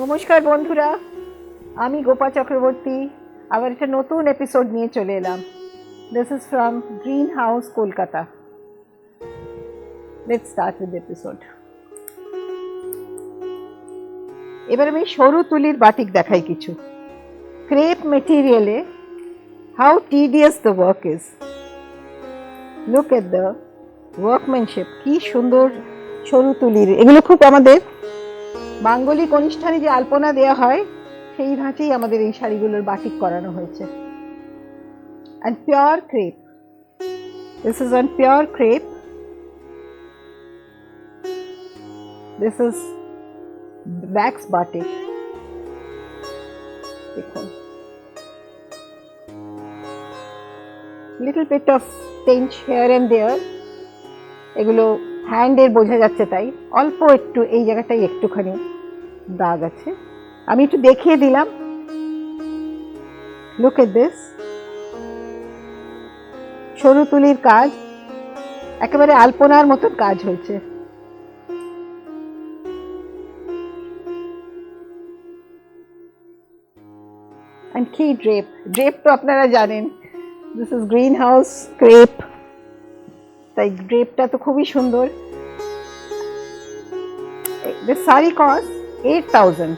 নমস্কার বন্ধুরা, আমি গোপা চক্রবর্তী আবার একটা নতুন এপিসোড নিয়ে চলে এলাম। This is from Green House Kolkata. Let's start with episode. এবার আমি সরু তুলির বাটিক দেখাই কিছু। ক্রেপ মেটেরিয়ালে how tedious the work is. Look at the workmanship, কি সুন্দর সরু তুলির। এগুলো খুব আমাদের মাঙ্গলিক অনুষ্ঠানে যে আলপনা দেওয়া হয় সেই ধাঁচেই আমাদের এই শাড়িগুলোর বাটিক করানো হয়েছে। and pure crepe, this is on pure crepe, this is wax batik. দেখুন, little bit of tinge here and there, এগুলো হ্যান্ডের বোঝা যাচ্ছে, তাই অল্প একটু এই জায়গাটাই একটুখানি দাগ আছে, আমি একটু দেখিয়ে দিলাম। লুক এট দিস, সরু তুলির কাজ, একেবারে আলপনার মতন কাজ হয়েছে। and key drape, drape তো আপনারা জানেন, this is green house crepe, তাই ড্রেপটা তো খুবই সুন্দর। this saree cost 8,000.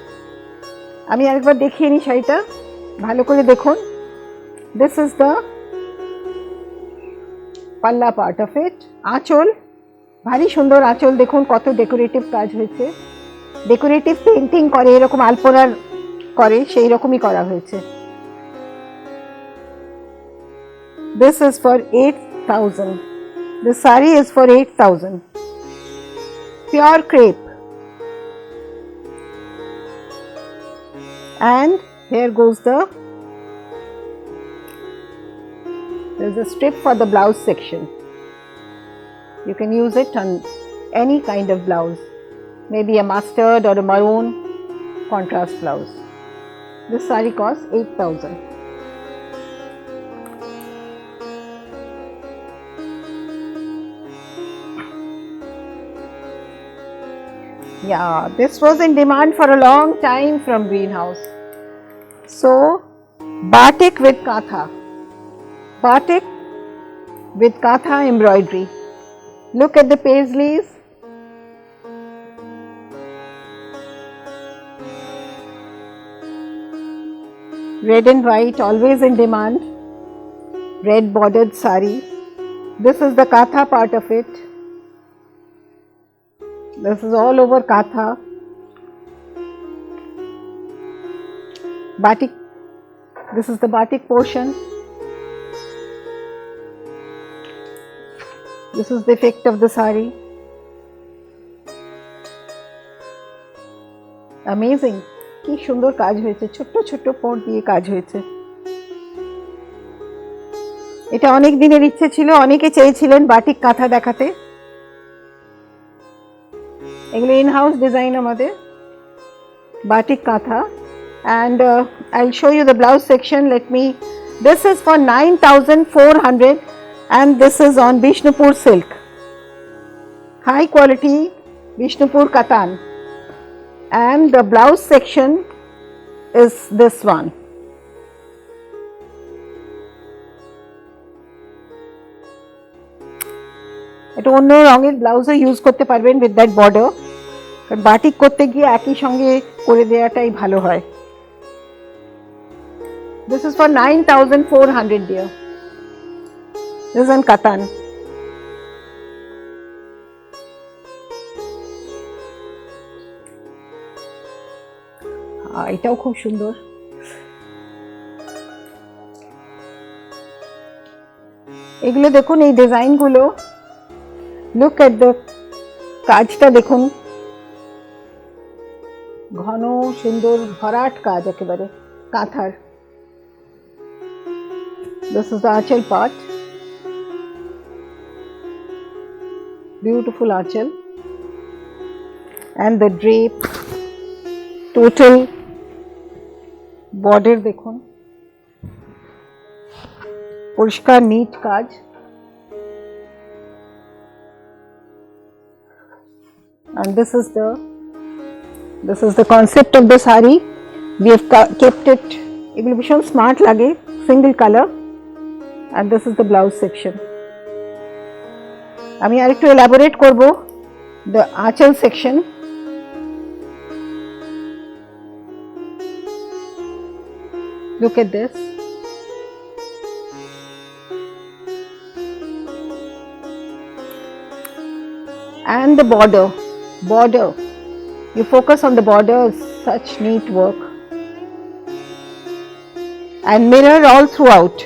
আমি আরেকবার দেখিয়ে নিই শাড়িটা, ভালো করে দেখুন। this is the পাল্লা পার্ট অফ ইট। আঁচল, ভারী সুন্দর আঁচল, দেখুন কত ডেকোরেটিভ কাজ হয়েছে। ডেকোরেটিভ পেন্টিং করে এরকম আলপনার করে সেই রকমই করা হয়েছে। this is for 8,000. the saree is for 8,000. pure crepe. and here goes there's a strip for the blouse section. You can use it on any kind of blouse, maybe a mustard or a maroon contrast blouse. This saree costs 8,000. Yeah, this was in demand for a long time from Greenhouse. So, batik with katha. Batik with katha embroidery. Look at the paisleys. Red and white, always in demand. Red bordered saree. This is the katha part of it. This is all over katha. Batik, this is the batik portion. This is the effect of the saree. Amazing, কি সুন্দর কাজ হয়েছে, ছোট্ট ছোট্ট পোঁট দিয়ে কাজ হয়েছে। এটা অনেক দিনের ইচ্ছে ছিল, অনেকে চেয়েছিলেন বাটিক কাঁথা দেখাতে। এগুলো ইন হাউস ডিজাইন আমাদের বাটিক কাঁথা। and I'll show you the blouse section. This is for 9,400 and this is on Bishnupur silk, high quality Bishnupur katan, and the blouse section is this one. এটা অন্য রঙের ব্লাউজও use করতে পারবেন with that border, কারণ batik করতে গিয়ে একই সঙ্গে করে দেওয়াটাই ভালো হয়। This is for 9,400 dear. This is on katan. এটাও খুব সুন্দর। এগুলো দেখুন, এই ডিজাইনগুলো, লুক এট দ্য কাজটা দেখুন, ঘন সুন্দর ভরাট কাজ একেবারে কাঁথার। This is the achal part, beautiful achal, and the drape, total border দেখুন, পরিষ্কার নিট কাজ। and this is the This is the concept of the sari. We have kept it. এগুলো ভীষণ স্মার্ট লাগে, single color, and this is the blouse section. আমি আরেকটু elaborate করব the আঁচল section. Look at this. And the border. You focus on the border, such neat work. And mirror all throughout.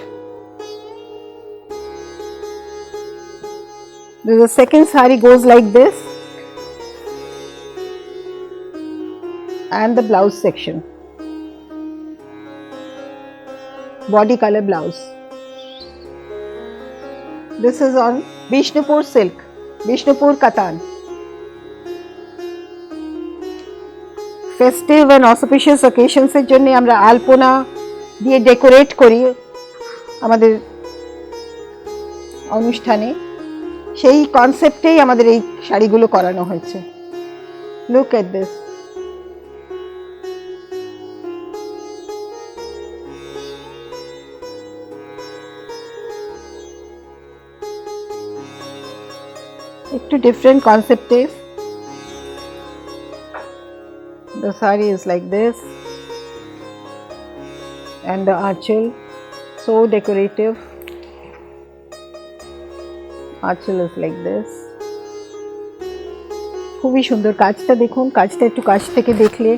The second sari goes like this. And the blouse section. Body color blouse. This is on Bishnupur silk, Bishnupur Katan. Festive and auspicious occasions এর জন্য আমরা আলপনা দিয়ে decorate করি আমাদের অনুষ্ঠানে, সেই কনসেপ্টেই আমাদের এই শাড়িগুলো করানো হয়েছে। Look at this. একটু different কনসেপ্টে the sari is like this and the aanchal so decorative. Aanchal is like this. খুবই সুন্দর কাজটা দেখুন, কাজটা একটু কাছ থেকে দেখলে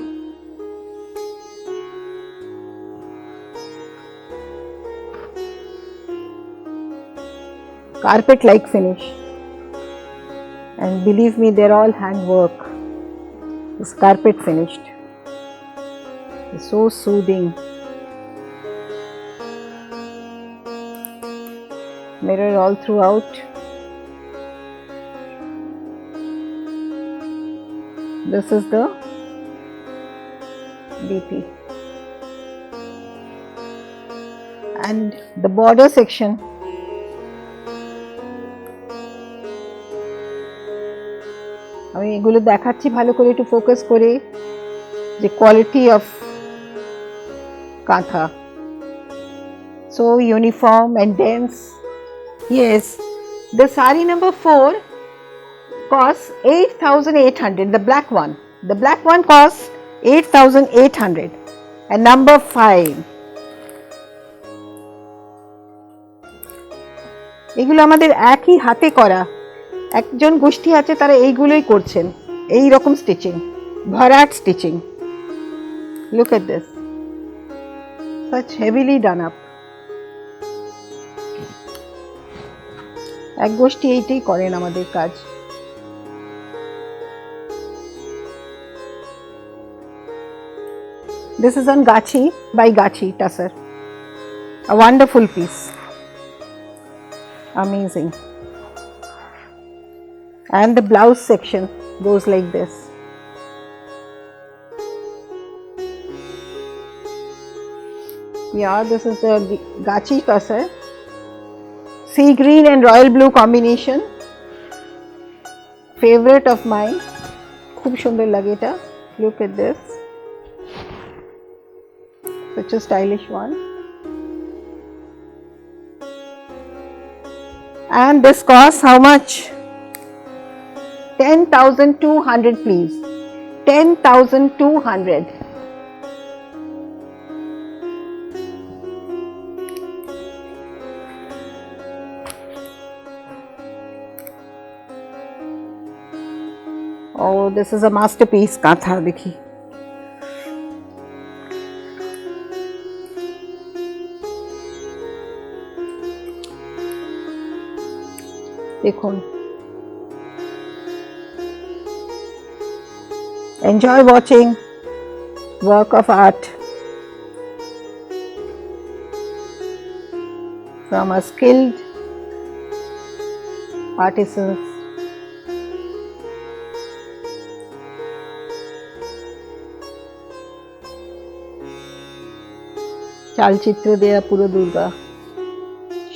carpet like finish, and believe me, they're all hand work. This carpet finished. It's so soothing. Mirror all throughout. This is the DP. And the border section. আমি এগুলো দেখাচ্ছি ভালো করে একটু ফোকাস করে, যে কোয়ালিটি অফ কাঁথা, so uniform and dense. Yes, the sari number 4 costs 8,800. The black one costs 8,800. And number 5, এগুলো আমাদের একই হাতে করা, একজন গোষ্ঠী আছে তারা এইগুলোই করছেন, এই রকম স্টিচিং, ভরাট stitching. Look at this, such heavily done up. এক গোষ্ঠী এইটাই করেন আমাদের কাজ। This is on Gachi by Gachi Tussar. A wonderful piece. Amazing. And the blouse section goes like this. Yeah, this is the Gachi Tussar. Sea green and royal blue combination. Favorite of mine. খুব সুন্দর লাগে এটা. Look at this. Such a stylish one. And this costs how much? 10,200, please. 10,200. Oh, this is a masterpiece, Katha. Dekhi. Dekhun. Enjoy watching work of art from a skilled artisans. চালচিত্র দেয়া পুরো দুর্গা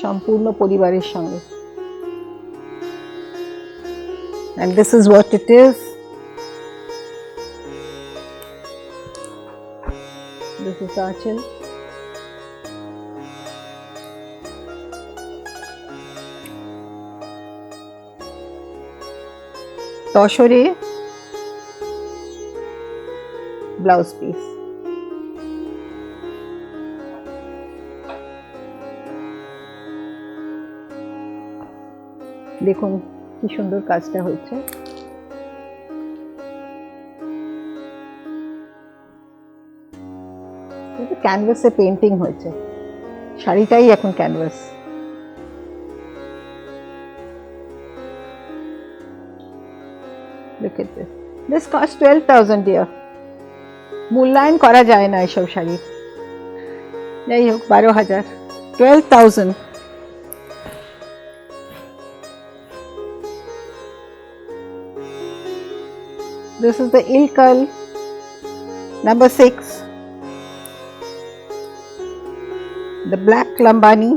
সম্পূর্ণ পরিবারের সঙ্গে। And this is what it is. This is Achal. Toshore blouse piece. দেখুন কি সুন্দর কাজটা হচ্ছে। ক্যানভাসে পেইন্টিং হয়েছে, শাড়িটাই এখন canvas. Look at this. This cost 12,000 dear. মূল্যায়ন করা যায় না এসব শাড়ি। যাই হোক 12,000, 12,000। This is the Ilkal number 6, the black Lambani.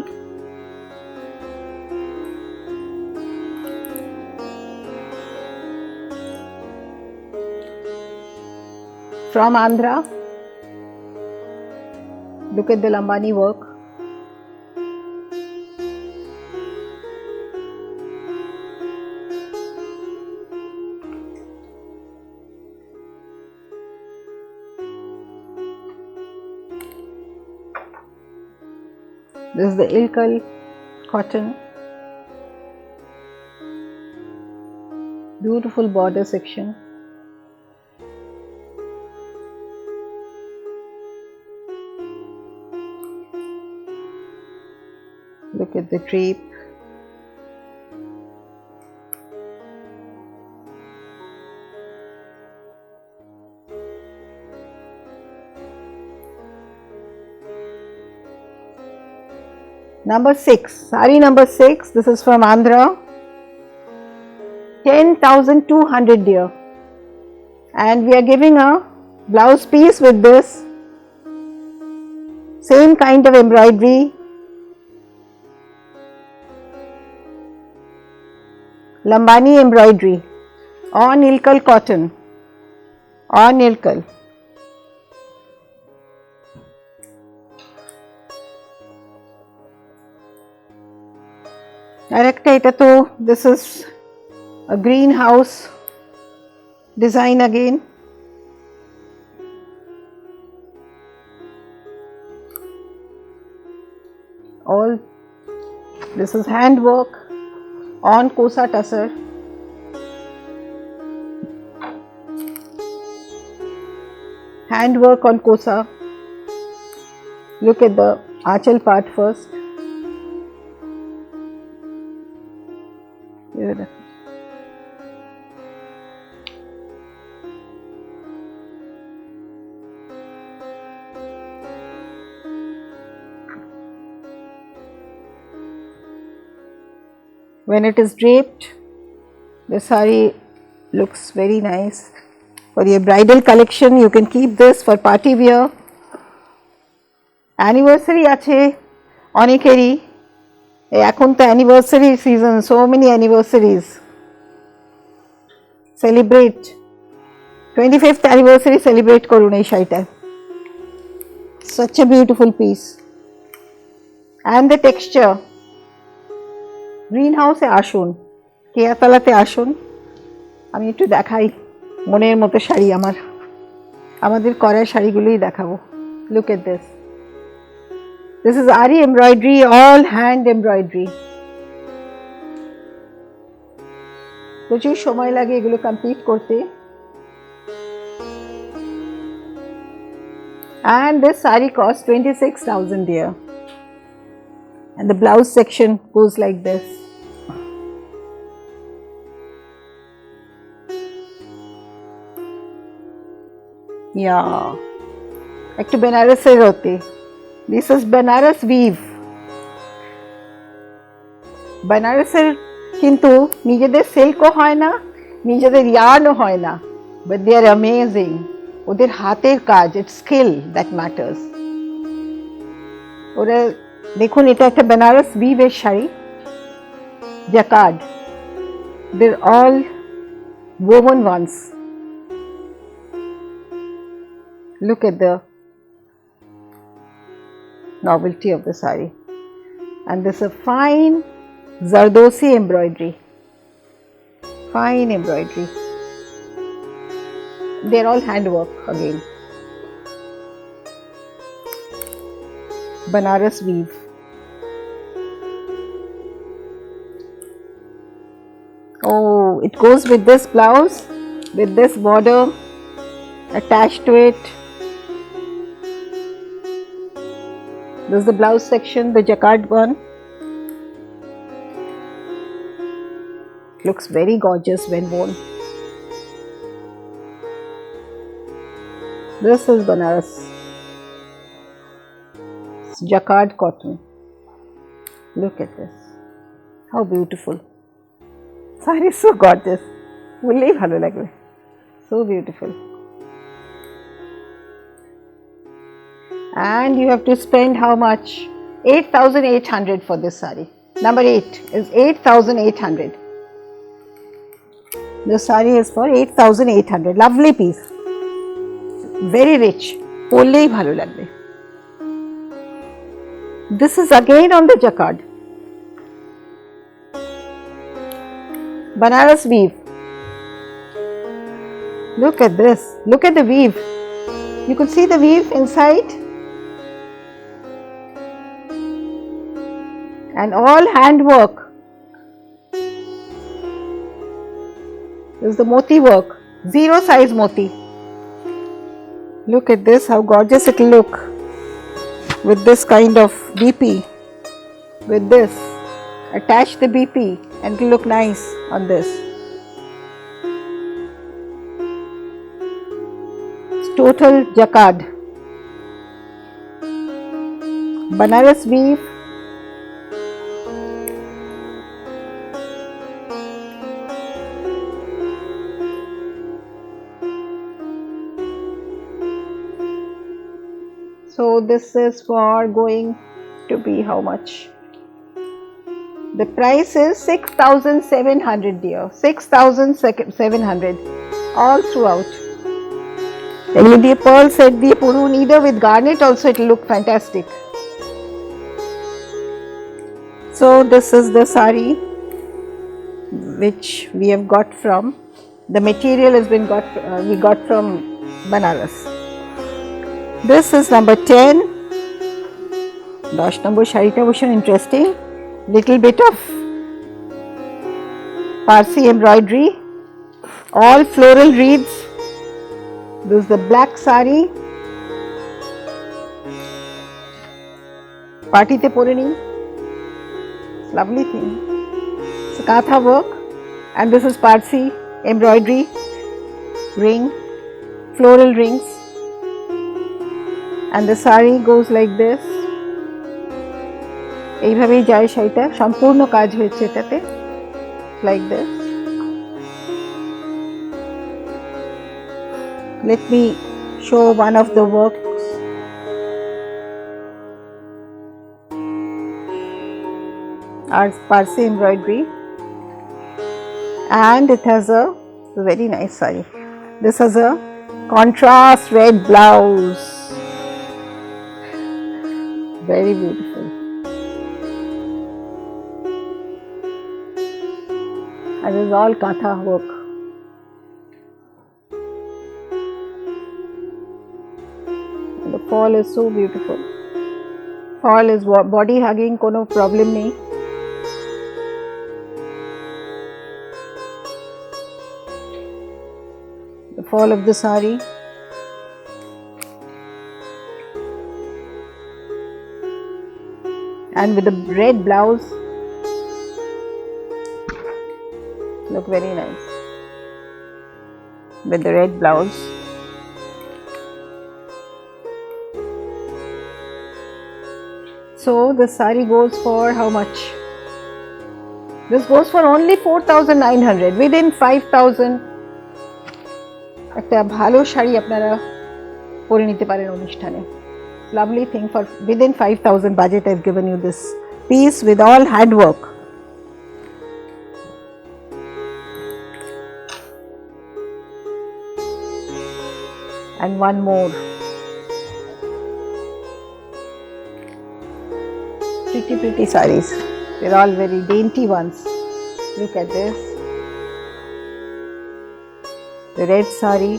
From Andhra. Look at the Lambani work. This is the Ilkal cotton. Beautiful border section. Look at the drape. Number 6, sari number 6. This is from Andhra. 10,200 dear. And we are giving a blouse piece with this. Same kind of embroidery. Lambani embroidery on Ilkal cotton, on Ilkal. আরেকটা, এটা তো this is a greenhouse design again. All this is handwork on kosa tussar. Handwork on kosa. Look at the achal part first. When it is draped, the sari looks very nice. For your bridal collection, you can keep this for party wear. Anniversary আছে অনেকেরই, এখন তো anniversary season, so many anniversaries. Celebrate 25th anniversary celebrate করুন এই শাড়িটা। Such a beautiful piece. And the texture. Green হাউসে আসুন, কেয়াতলাতে আসুন, আমি একটু দেখাই মনের মতো শাড়ি আমাদের করা শাড়িগুলোই দেখাবো। Look at this. This is Ari embroidery, all hand embroidery. প্রচুর সময় লাগে এগুলো কমপ্লিট করতে। And this sari costs 26,000 dear. And the blouse section goes like this. Yeah, একটু বেনারসের হতে। This is Banaras weave. বেনারসের কিন্তু নিজেদের সিল্কও হয় না, নিজেদের ইয়ার্নও হয় না, but they are amazing. ওদের হাতের কাজ, it's skill that matters. ওরা দেখুন, এটা একটা Benaras weave-এর sari, jacquard. They're all woven ones. Look at the novelty of the sari. And this is a fine Zardosi embroidery, fine embroidery. They are all handwork again. Banaras weave. Oh, it goes with this blouse, with this border attached to it. This is the blouse section, the jacquard one. Looks very gorgeous when worn. This is Banaras. It's jacquard cotton. Look at this. How beautiful. Sari is so gorgeous. Bhulleই bhalo lagbe. So beautiful. And you have to spend how much? 8,800 for this sari. Number 8 is 8,800. The sari is for 8,800. Lovely piece. Very rich. Polleই bhalo lagbe. This is again on the jacquard. Banaras weave. Look at this. Look at the weave. You could see the weave inside. And all handwork. This is the moti work. Zero size moti. Look at this, how gorgeous it will look with this kind of BP. With this, attach the BP and it will look nice on this. It's total jacquard. Banaras weave. So this is for going to be how much? The price is 6,700 dear, 6,700 all throughout. LED pearl set the purun, either with garnet also it will look fantastic. So this is the sari which we have got from, the material has been we got from Banaras. This is number 10. 10 number শাড়িটা ভীষণ interesting. Little bit of Parsi embroidery. All floral reeds. This is the black sari. Party te pore ni. Lovely thing. It's katha work. And this is Parsi embroidery. Ring. Floral rings. And the sari goes like this. এইভাবেই যায় শাড়িটা, সম্পূর্ণ কাজ হয়েছে এটাতে, like this. Let me show one of the works. Our Parsi embroidery, and it has a very nice sari. This has a contrast red blouse. Very beautiful. And this is all katha work. And the fall is so beautiful. Fall is body hugging, kono problem nahi. The fall of the sari. And with the red blouse, look very nice with the red blouse. So the sari goes for how much? This goes for only 4,900, within 5,000. একটা ভালো শাড়ি আপনারা পরে নিতে পারেন অনুষ্ঠানে. Lovely thing for within 5,000 budget. I've given you this piece with all handwork. And one more. pretty sarees. They're all very dainty ones. Look at this. The red saree.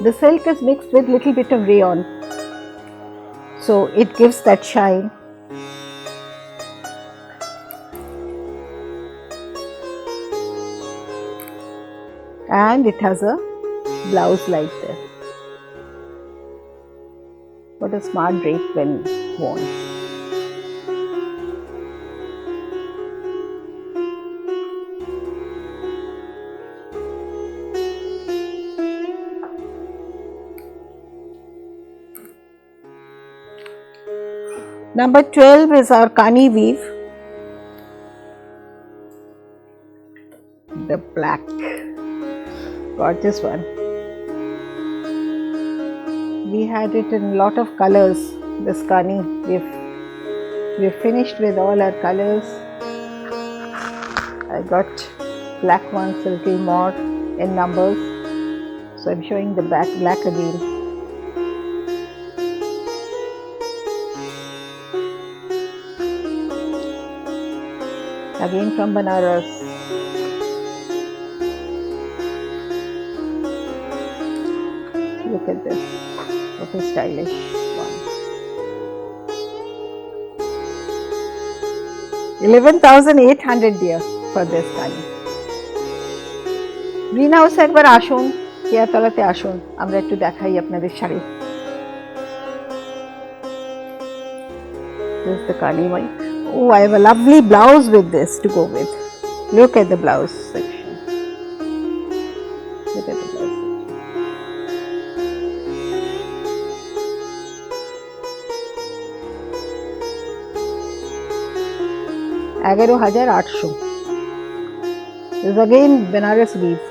The silk is mixed with little bit of rayon, so it gives that shine. And it has a blouse like this. What a smart drape when worn. Number 12 is our Kani weave. The black, gorgeous one. We had it in a lot of colors, this Kani. We've finished with all our colors. I got black ones a little more in numbers, so I'm showing the black again. Again from Banaras. Look at this, what a stylish one. 11,800 dear for this Kani. Green হাউসে একবার আসুন, কেয়াতলাতে আসুন, আমরা একটু দেখাই আপনাদের sari. This is the Kani one. Oh, I have a lovely blouse with this to go with. Look at the blouse section. Look at the blouse section. 11,800. This is again Benares weave.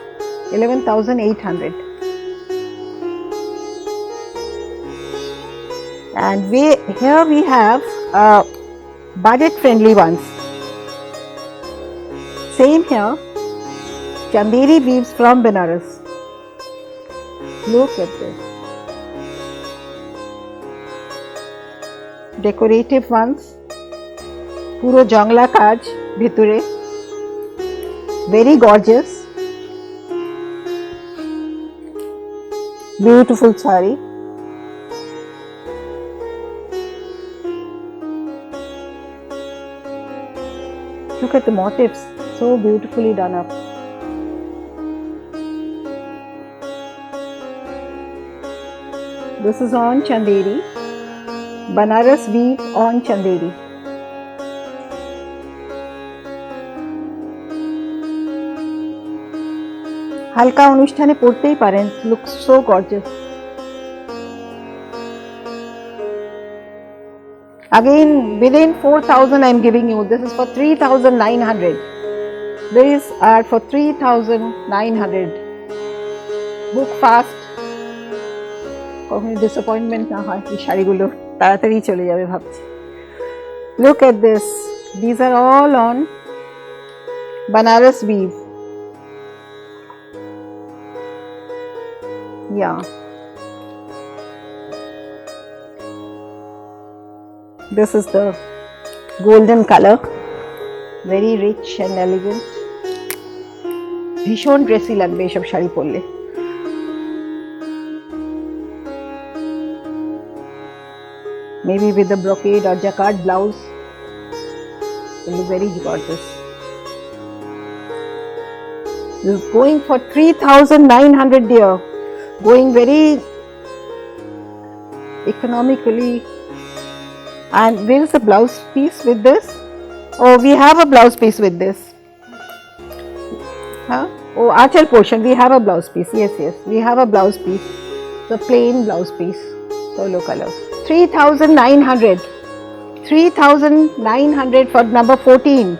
11,800. And here we have budget friendly ones. Same here, Chanderi weaves from Benares. Look at this. Decorative ones. Puro jangla kaj bhiture. Very gorgeous. Beautiful saree. Look at the motifs, so beautifully done up. This is on Chanderi, Banaras weave on Chanderi. হালকা অনুষ্ঠানে পড়তেই পারেন, looks so gorgeous. Again, within 4,000 I am giving you. This is for 3,900. These are for 3,900. Book fast. কখনো disappointment না হয়, এই শাড়িগুলো তাড়াতাড়ি চলে যাবে ভাবছি। Look at this. These are all on Banaras weave. Yeah. This is the golden color, very rich and elegant. ভীষণ ড্রেসি লাগবে এসব শাড়ি পরলে। Maybe with the brocade or jacquard blouse, it will look very gorgeous. This is going for 3,900 dear, going very economically. And where is the blouse piece with this? Oh, we have a blouse piece with this. Huh? Oh, archal portion, we have a blouse piece. Yes, we have a blouse piece. The plain blouse piece, solo color. 3,900. 3,900 for number 14.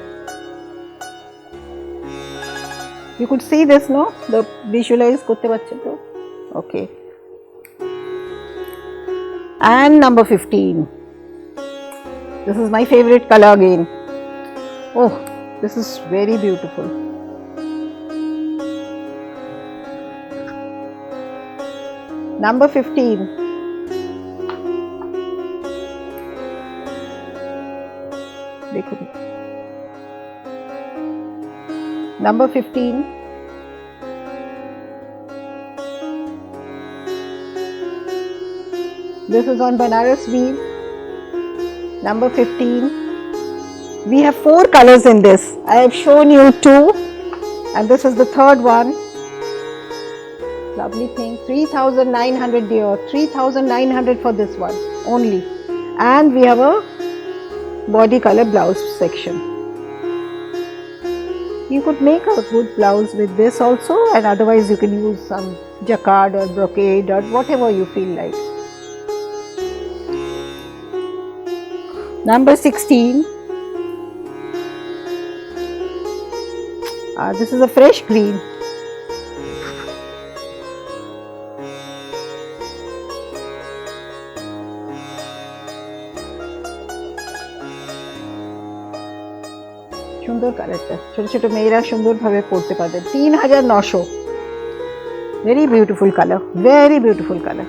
You could see this, no? The visualize korte parchen to. Okay. And number 15. This is my favorite color again. Oh, this is very beautiful. Number 15. देखो number 15, this is on Banaras weave. Number 15, we have 4 colors in this. I have shown you 2 and this is the third one. Lovely thing, 3,900 dear, 3,900 for this one only. And we have a body color blouse section. You could make a good blouse with this also, and otherwise you can use some jacquard or brocade or whatever you feel like. Number 16, this is a fresh green. সুন্দর কালারটা, ছোট ছোট মেয়েরা সুন্দরভাবে পরতে পারবে। 3,900, very beautiful color, very beautiful color,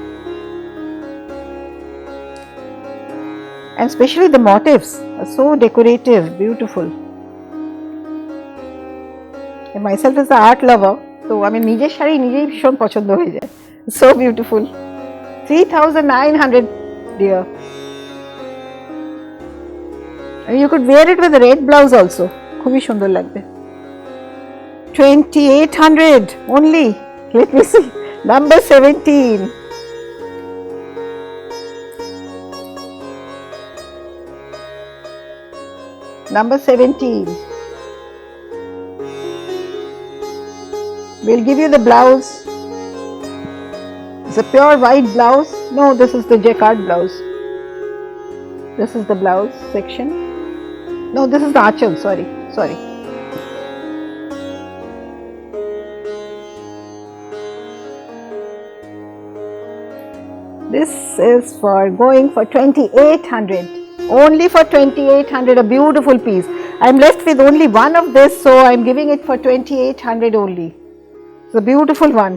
and especially the motifs are so decorative, beautiful. And myself is an art lover, so আমি নিজের শাড়ি নিজেই ভীষণ পছন্দ হয়ে যায়, so beautiful. 3,900 dear, and you could wear it with a red blouse also, খুবই সুন্দর লাগবে। 2,800 only. Let me see. Number 17. Number 17. We'll give you the blouse. It's a pure white blouse. No, this is the jacquard blouse. This is the blouse section. No, this is the achal, sorry. This is for going for 2,800. Only for 2,800, a beautiful piece. I'm left with only one of this, so I'm giving it for 2,800 only. It's a beautiful one.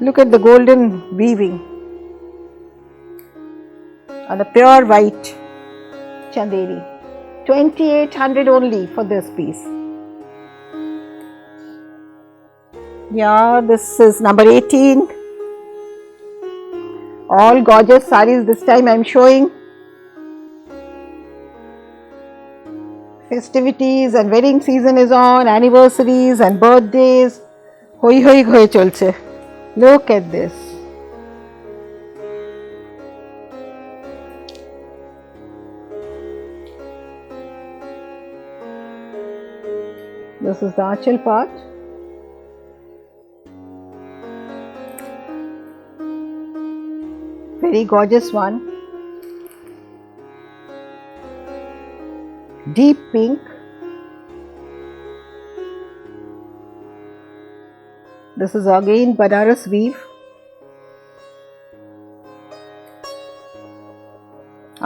Look at the golden weaving on the pure white chanderi. 2,800 only for this piece. Yeah, this is number 18. All gorgeous sarees this time I am showing. Festivities and wedding season is on, anniversaries and birthdays. Hoi hoi hoi cholche. Look at this. This is the achal part. Very gorgeous one. Deep pink. This is again Banaras weave.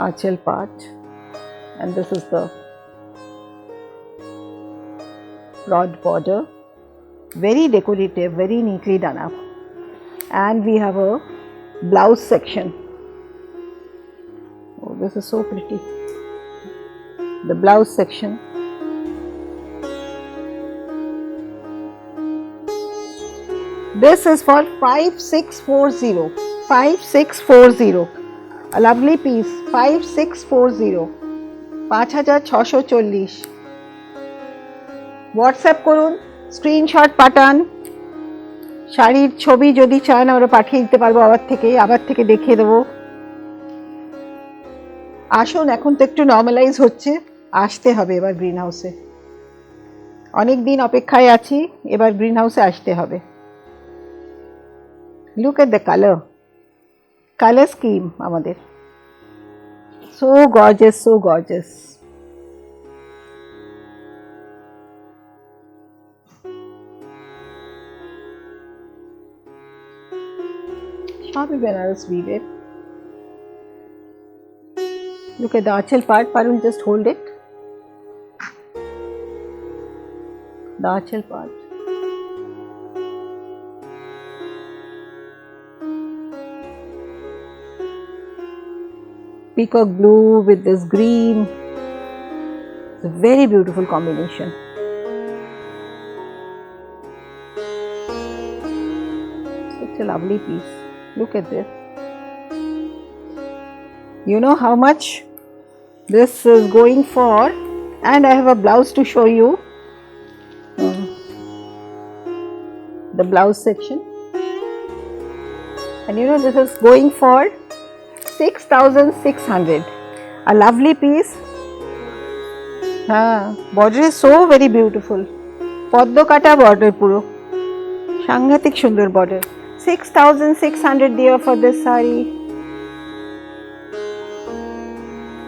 Achal part. And this is the broad border, very decorative, very neatly done up, and we have a blouse section. Oh, this is so pretty. The blouse section. This is for 5,640. 5,640. A lovely piece. 5,640. 5,640. WhatsApp করুন, screenshot পাঠান, শাড়ির ছবি যদি চান আমরা পাঠিয়ে দিতে পারবো, আবার থেকে দেখিয়ে দেবো। আসুন, এখন তো একটু নর্মালাইজ হচ্ছে, আসতে হবে এবার গ্রিন হাউসে। অনেক দিন অপেক্ষায় আছি, এবার গ্রিন হাউসে আসতে হবে। Look at the colour scheme আমাদের, so gorgeous, so gorgeous. Shabby Banaras weave it. Look at the achal part. Parul, just hold it. The achal part. Peacock blue with this green. It's a very beautiful combination. Such a lovely piece. Look at this. You know how much this is going for, and I have a blouse to show you. The blouse section, and you know this is going for 6,600. A lovely piece. Border is so very beautiful. Poddo kata border puro. Shanghatik shundar border. 6,600 dear for this saree.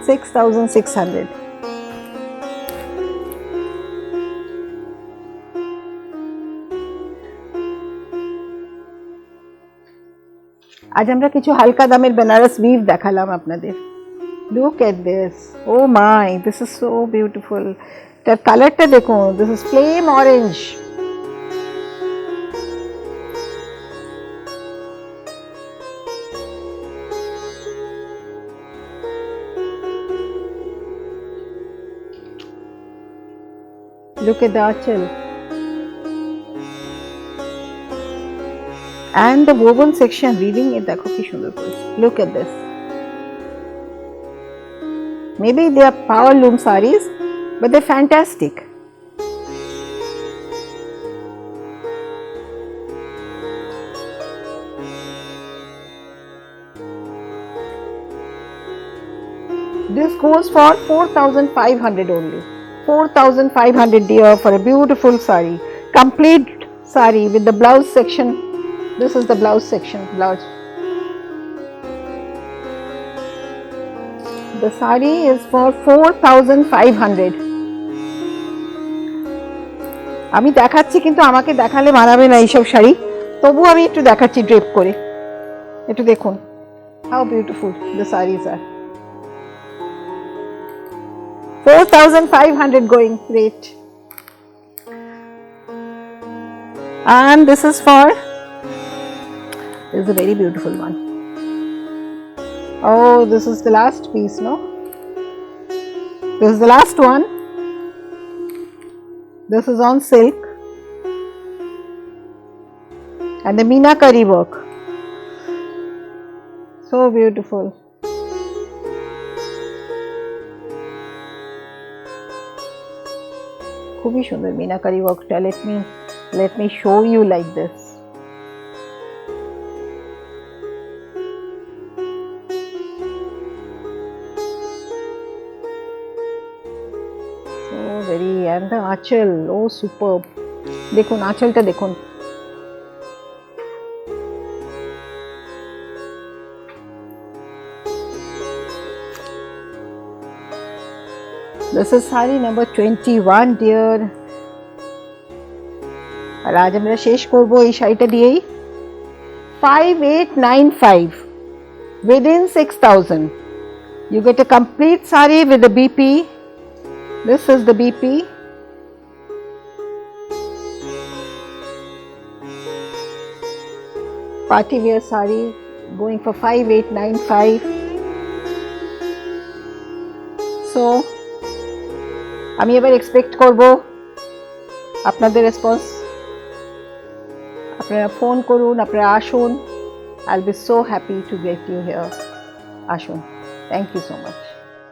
6,600. आज আমরা কিছু হালকা দামের Benaras weave দেখালাম আপনাদের। Look at this. Oh my, this is so beautiful. তার কালারটা দেখুন, this is flame orange. Look at the achal. And the woven section, weaving it, देखो कि सुंदर करेছে. Look at this. Maybe they are power loom sarees, but they're fantastic. This goes for 4,500 only. 4,500 dear for a beautiful saree. Complete saree with the blouse section. This is the blouse section. Blouse. The saree is for 4,500. আমি দেখাচ্ছি কিন্তু আমাকে দেখালে মানাবে না এইসব শাড়ি, তবু আমি একটু দেখাচ্ছি ড্রেপ করে। একটু দেখুন how beautiful the sarees are. 4,500 going, great. And this is a very beautiful one. Oh, this is the last piece, no? This is the last one. This is on silk and the meenakari work. So beautiful. খুবই সুন্দর meenakari workটা. Let me show you like this. So very, and the achal, oh superb. দেখুন আঁচলটা দেখুন. This is saree number 21 dear. আর আজ আমরা শেষ করব এই শাড়িটা দিয়েই। 5895 within 6,000. You get a complete saree with the BP. This is the BP. Party wear saree going for 5895. So আমি এবার এক্সপেক্ট করব আপনাদের রেসপন্স। আপনারা ফোন করুন, আপনারা আসুন। I'll be so happy to get you here. আসুন। Thank you so much.